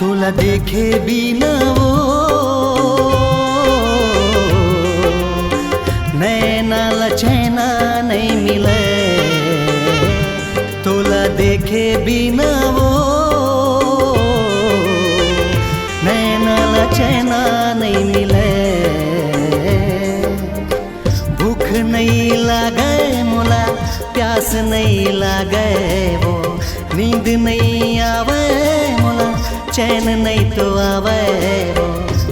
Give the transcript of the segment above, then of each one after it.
तोला देखे बिना वो नैना लचैना नहीं मिले। तोला देखे बिना वो नैना लचैना नहीं मिले। भूख नहीं लागे मोला, प्यास नहीं लागे वो, नींद नहीं आवे मोला, चैन नहीं तो आवे वो।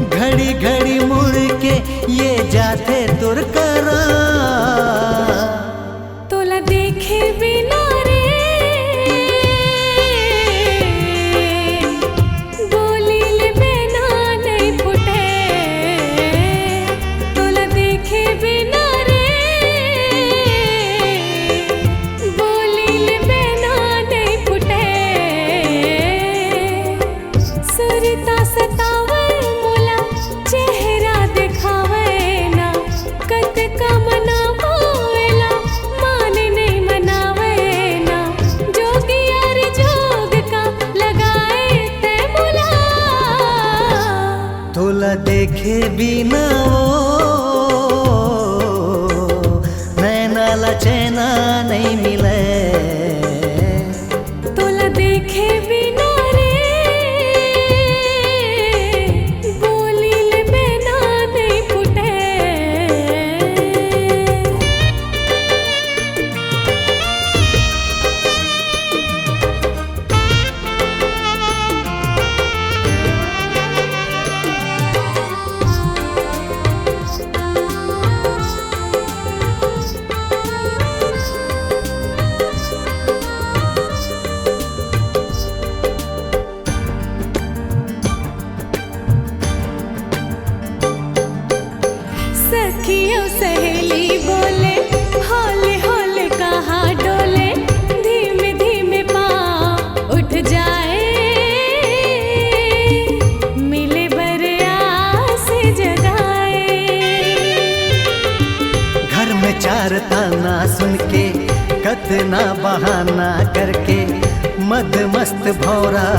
घड़ी घड़ी मुड़ के ये जाते तुर करा। तोला देखे बिना रे बोली ले बिना नहीं फुटे। तोला देखे बिना रे बोली ले बिना नहीं फुटे। सुरता सतावे मोला, चेहरा दिखावे ना, कत का मनावेला, माने नहीं मनावे ना। जोगी यार जोग का लगाए ते मोला। तोला देखे बिना वो नैना लचैना नहीं मिले। तोला देखे बिना रे बोली ले बिना नहीं फुटे। सखियों सहेली बोले, हौले हौले कहाँ डोले, धीमे धीमे पाँव उठ जाए, मिले बरे आस जगाए। घर में चार ताना सुन के, कतना बहाना करके, मद मस्त भौरा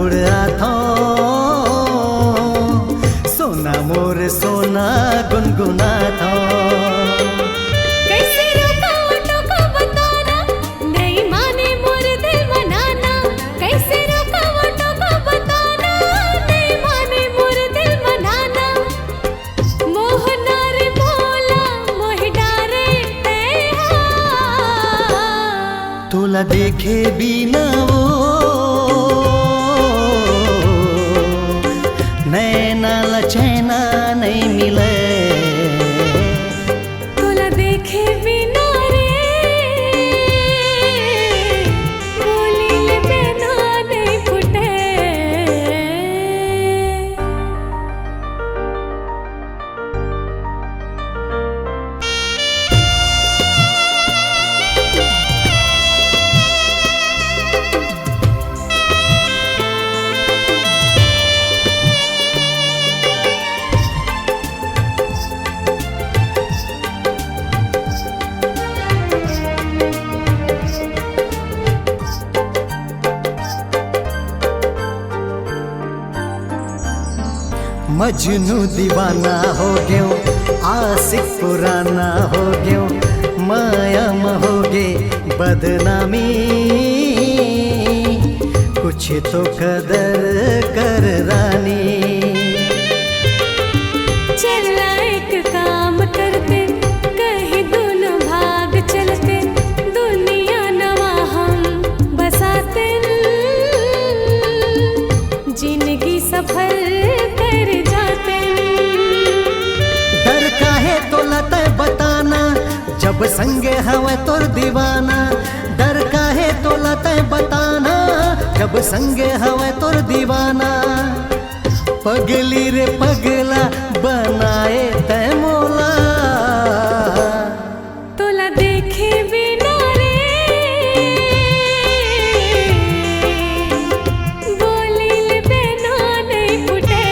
उड़ा था। सोना मोर सोना गुनगुना था। कैसे रोका ऑटो को बताना, नहीं माने मोर दिल मनाना। कैसे रोका ऑटो को बताना, नहीं माने मोर दिल मनाना। मोह नारे भोला मोह डारे ते हाँ। तोला देखे बिना वो नैना लचैना नहीं मिले। तोला देखे बिना रे बोली ले बिना नहीं फुटे। मजनू दीवाना हो गयो, आशिक पुराना हो गयो, माया महोगे बदनामी। कुछ तो कदर कर रानी। चलना एक काम करते, कहीं दोनों भाग चलते, दुनिया नवा हम बसाते, जिंदगी सफल कर जाते। डर काहे तोला तय बताना, जब संगे हवे तोर दीवाना। डर काहे तोला तय बताना, जब संगे हवे तोर दीवाना। पगली रे पगला बनाए तय मोला। तोला देखे बिना रे बोली ले बिना नहीं फुटे।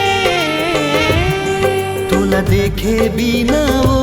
तोला देखे बिना वो